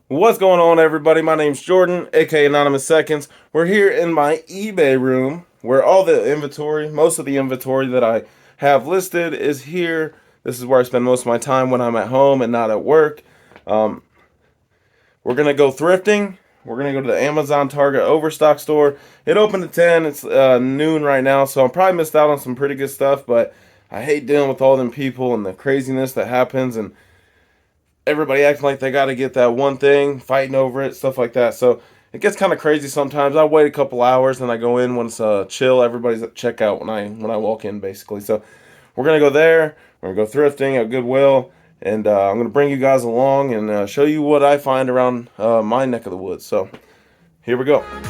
What's going on, everybody? My name's Jordan, aka Anonymous Seconds. We're here in my eBay room where all the inventory, most of the inventory that I have listed is here. This is where I spend most of my time when I'm at home and not at work. Um, we're gonna go thrifting. We're gonna go to the Amazon Target Overstock store. It opened at 10. It's noon right now, so I'm probably missed out on some pretty good stuff. But I hate dealing with all them people and the craziness that happens and everybody acting like they got to get that one thing, fighting over it, stuff like that. So it gets kind of crazy sometimes. I wait a couple hours and I go in when it's chill. Everybody's at checkout when I walk in, basically. So we're gonna go there. We're gonna go thrifting at Goodwill, and I'm gonna bring you guys along and show you what I find around my neck of the woods. So here we go. Alright,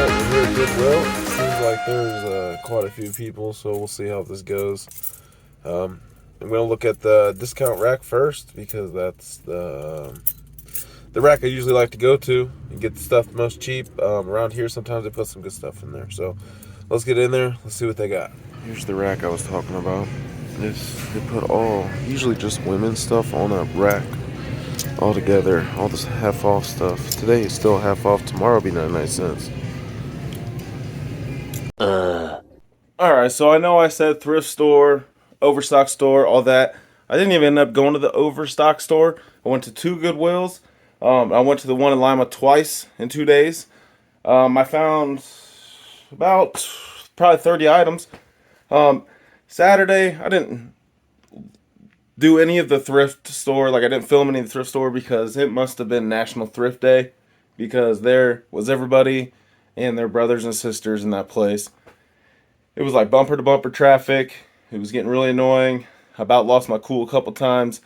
we're here at Goodwill. Seems like there's quite a few people, so we'll see how this goes. I'm going to look at the discount rack first because that's the rack I usually like to go to and get the stuff most cheap. Around here, sometimes they put some good stuff in there. So let's get in there. Let's see what they got. Here's the rack I was talking about. They put usually just women's stuff on a rack all together. All this half off stuff. Today is still half off. Tomorrow will be 99 cents. Alright, so I know I said thrift store, overstock store, all that. I didn't even end up going to the overstock store. I went to two Goodwills. I went to the one in Lima twice in 2 days. I found about probably 30 items. Saturday, I didn't do any of the thrift store. Like, I didn't film any of the thrift store because it must have been National Thrift Day. Because there was everybody and their brothers and sisters in that place. It was like bumper to bumper traffic. It was getting really annoying. I about lost my cool a couple times.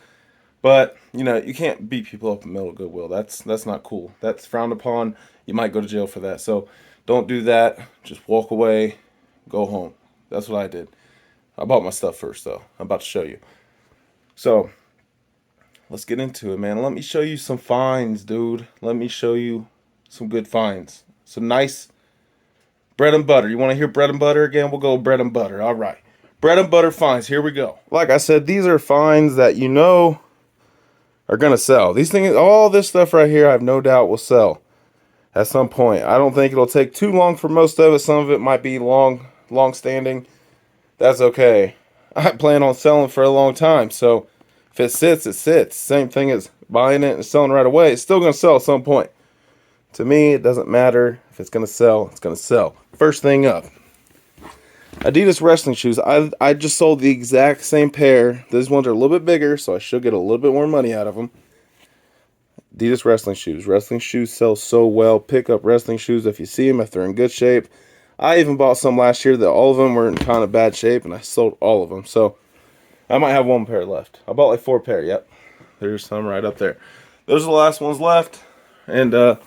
But, you can't beat people up in the middle of Goodwill. That's not cool. That's frowned upon. You might go to jail for that. So don't do that. Just walk away. Go home. That's what I did. I bought my stuff first, though. I'm about to show you. So let's get into it, man. Let me show you some finds, dude. Let me show you some good finds. Some nice bread and butter. You want to hear bread and butter again? We'll go bread and butter. All right. Bread and butter finds. Here we go. Like I said, these are finds that are going to sell. These things, all this stuff right here, I have no doubt will sell at some point. I don't think it'll take too long for most of it. Some of it might be long standing. That's okay. I plan on selling for a long time. So if it sits, it sits. Same thing as buying it and selling right away. It's still going to sell at some point. To me, it doesn't matter. If it's going to sell, it's going to sell. First thing up, Adidas wrestling shoes. I just sold the exact same pair. These ones are a little bit bigger, so I should get a little bit more money out of them. Adidas wrestling shoes. Wrestling shoes sell so well. Pick up wrestling shoes if you see them, if they're in good shape. I even bought some last year that all of them were in kind of bad shape, and I sold all of them. So I might have one pair left. I bought like 4 pair. Yep. There's some right up there. Those are the last ones left. And they're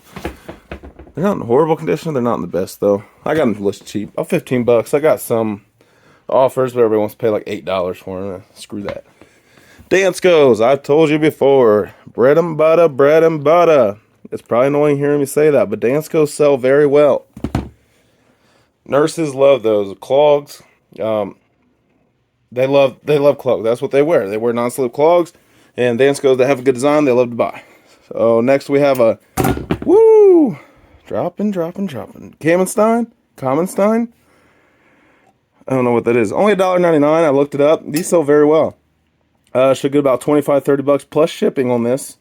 not in horrible condition. They're not in the best, though. I got them listed cheap. About $15. I got some offers, but everybody wants to pay like $8 for them. Screw that. Dance goes. I've told you before. Bread and butter, bread and butter. It's probably annoying hearing me say that, but dance goes sell very well. Nurses love those. Clogs. They love clogs. That's what they wear. They wear non-slip clogs. And dance goes that have a good design, they love to buy. So next we have a dropping. Kamenstein? I don't know what that is. Only $1.99. I looked it up. These sell very well. Should get about $25-30 plus shipping on this.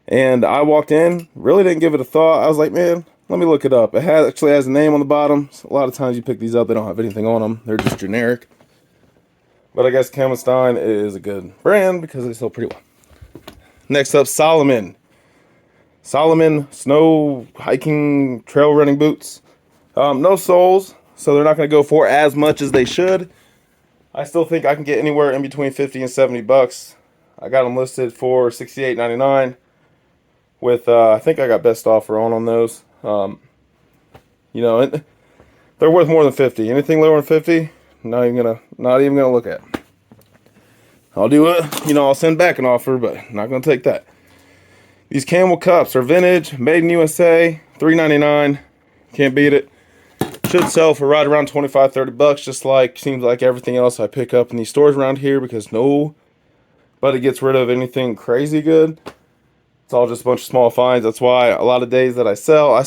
And I walked in, really didn't give it a thought. I was like, man, let me look it up. It actually has a name on the bottom. So a lot of times you pick these up, they don't have anything on them. They're just generic. But I guess Kamenstein is a good brand because they sell pretty well. Next up, Salomon snow hiking trail running boots. No soles, so they're not going to go for as much as they should. I still think I can get anywhere in between $50 and $70. I got them listed for $68.99 with I think I got best offer on those. They're worth more than $50. Anything lower than $50, not even gonna look at. I'll do it. I'll send back an offer, but not gonna take that. These Camel Cups are vintage, made in USA, $3.99. Can't beat it. should sell for right around 25, 30 bucks, just like seems like everything else I pick up in these stores around here, because nobody gets rid of anything crazy good. It's all just a bunch of small finds. That's why a lot of days that I sell,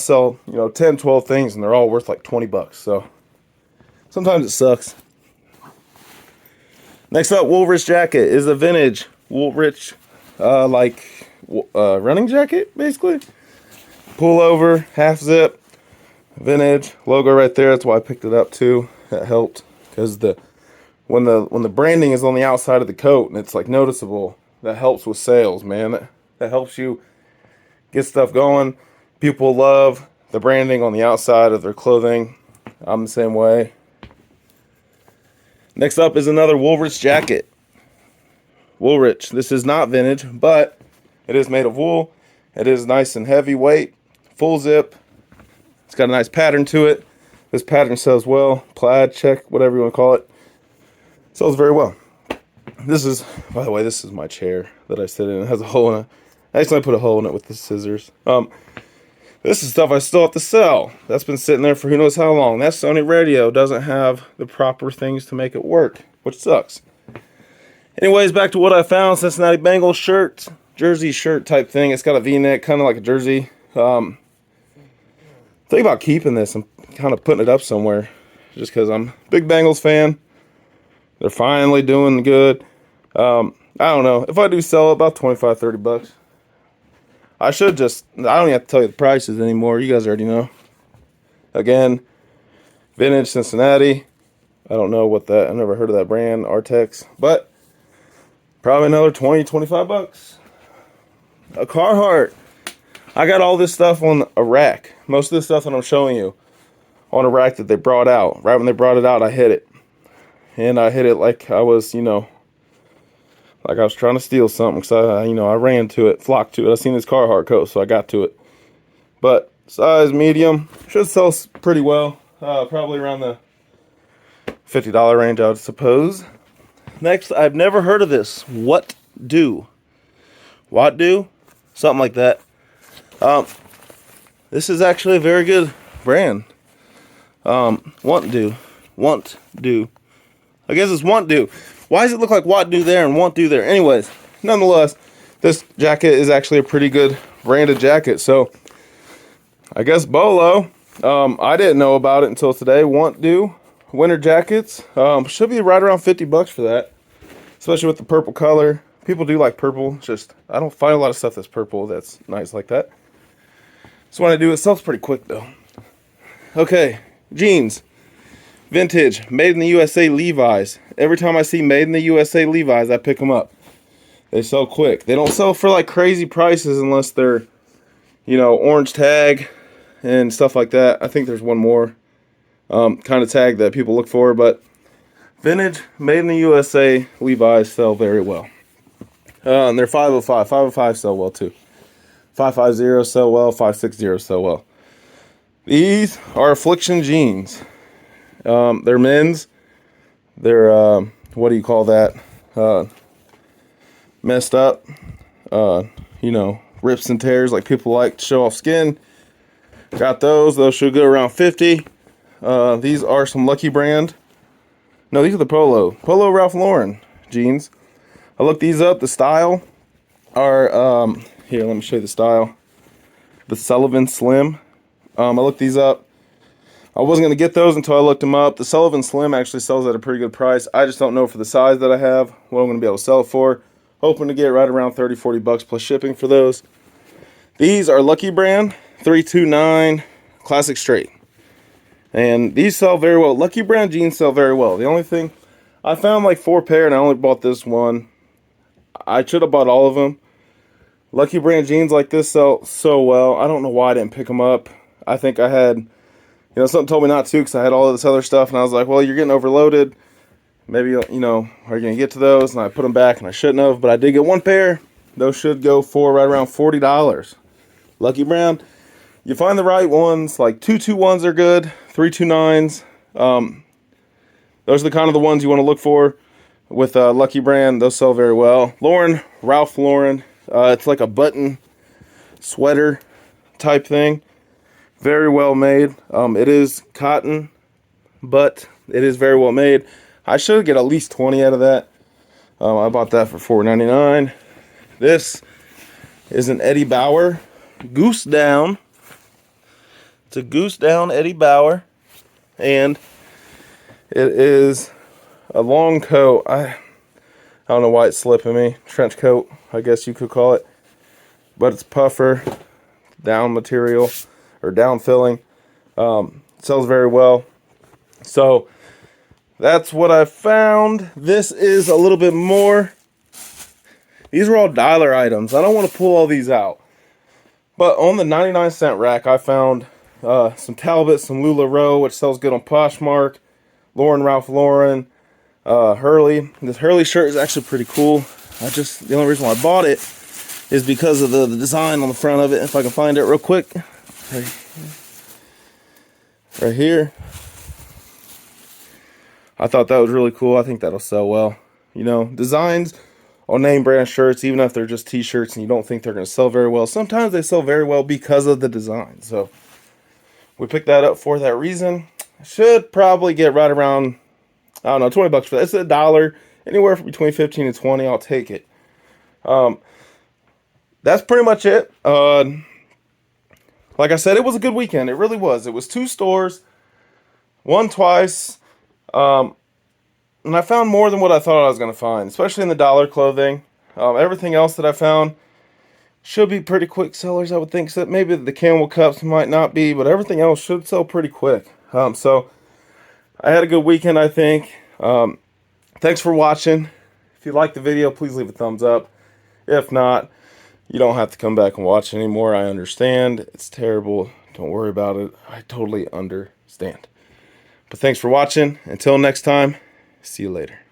10, 12 things, and they're all worth like 20 bucks. So sometimes it sucks. Next up, Woolrich jacket is a vintage Woolrich, running jacket, basically. Pullover, half zip, vintage logo right there. That's why I picked it up too. That helped, because when the branding is on the outside of the coat and it's like noticeable, that helps with sales, man. That helps you get stuff going. People love the branding on the outside of their clothing. I'm the same way. Next up is another Woolrich jacket. Woolrich. This is not vintage, but it is made of wool. It is nice and heavyweight. Full zip. It's got a nice pattern to it. This pattern sells well. Plaid, check, whatever you want to call it. Sells very well. This is, by the way, this is my chair that I sit in. It has a hole in it. I accidentally put a hole in it with the scissors. This is stuff I still have to sell. That's been sitting there for who knows how long. That Sony radio doesn't have the proper things to make it work, which sucks. Anyways, back to what I found. Cincinnati Bengals shirt, jersey shirt type thing. It's got a V-neck, kind of like a jersey. Think about keeping this and kind of putting it up somewhere, just because I'm a big Bengals fan. They're finally doing good. I don't know. If I do sell it, about 25, 30 bucks. I don't even have to tell you the prices anymore. You guys already know. Again, vintage Cincinnati. I don't know I've never heard of that brand, Artex. But probably another 20, 25 bucks. A Carhartt. I got all this stuff on a rack. Most of the stuff that I'm showing you on a rack that they brought out. Right when they brought it out, I hit it. And I hit it like I was, like I was trying to steal something, because I ran to it, flocked to it. I seen this Carhartt coat, so I got to it. But size medium, should sell pretty well. Probably around the $50 range, I would suppose. Next, I've never heard of this. What Do? Something like that. This is actually a very good brand. Want Do. I guess it's Want Do. Why does it look like Want Do there and Want Do there? Anyways, nonetheless, this jacket is actually a pretty good branded jacket. So, I guess Bolo. I didn't know about it until today. Want Do winter jackets. Should be right around 50 bucks for that. Especially with the purple color. People do like purple. It's just, I don't find a lot of stuff that's purple that's nice like that. So when I do, it sells pretty quick though. Okay, jeans. Vintage, made in the USA Levi's. Every time I see made in the USA Levi's, I pick them up. They sell quick. They don't sell for like crazy prices unless they're, orange tag and stuff like that. I think there's one more kind of tag that people look for, but vintage, made in the USA Levi's sell very well. And they're 505. 505 sell well too. 550 sell well. 560 sell well. These are Affliction jeans. They're men's. They're, what do you call that? Messed up. Rips and tears like people like to show off skin. Got those. Those should go around 50. These are some Lucky Brand. No, these are the Polo Ralph Lauren jeans. I looked these up. The style are, here, let me show you the style. The Sullivan Slim. I looked these up. I wasn't going to get those until I looked them up. The Sullivan Slim actually sells at a pretty good price. I just don't know for the size that I have what I'm going to be able to sell it for. Hoping to get right around 30, 40 bucks plus shipping for those. These are Lucky Brand 329 Classic Straight. And these sell very well. Lucky Brand jeans sell very well. The only thing, I found like 4 pair and I only bought this one. I should have bought all of them. Lucky Brand jeans like this sell so well. I don't know why I didn't pick them up. I think I had, something told me not to because I had all of this other stuff. And I was like, well, you're getting overloaded. Maybe, are you going to get to those? And I put them back and I shouldn't have. But I did get 1 pair. Those should go for right around $40. Lucky Brand. You find the right ones. Like 221s are good. 329s. Those are the ones you want to look for with Lucky Brand. Those sell very well. Ralph Lauren. It's like a button sweater type thing. Very well made. It is cotton. but it is very well made. I should get at least 20 out of that. I bought that for $4.99. This is an Eddie Bauer Goose Down. It's a Goose Down Eddie Bauer, and it is a long coat. I don't know why it's slipping me. Trench coat, I guess you could call it. But it's puffer, down material, or down filling. Sells very well. So that's what I found. This is a little bit more. These are all dollar items. I don't want to pull all these out. But on the 99-cent rack, I found some Talbot, some LuLaRoe, which sells good on Poshmark. Ralph Lauren, Hurley. This Hurley shirt is actually pretty cool. The only reason why I bought it is because of the design on the front of it. If I can find it real quick. Right here. I thought that was really cool. I think that'll sell well. You know, designs on name brand shirts, even if they're just t-shirts and you don't think they're going to sell very well, sometimes they sell very well because of the design. So we picked that up for that reason. Should probably get right around, I don't know, 20 bucks for that. It's $1. Anywhere between 15 and 20, I'll take it. That's pretty much it. Like I said, it was a good weekend. It really was. It was 2 stores, one twice. And I found more than what I thought I was going to find, especially in the dollar clothing. Everything else that I found should be pretty quick sellers, I would think. So maybe the Camel Cups might not be, but everything else should sell pretty quick. So I had a good weekend, I think. Thanks for watching. If you liked the video, please leave a thumbs up. If not, you don't have to come back and watch anymore. I understand. It's terrible. Don't worry about it. I totally understand. But thanks for watching. Until next time, see you later.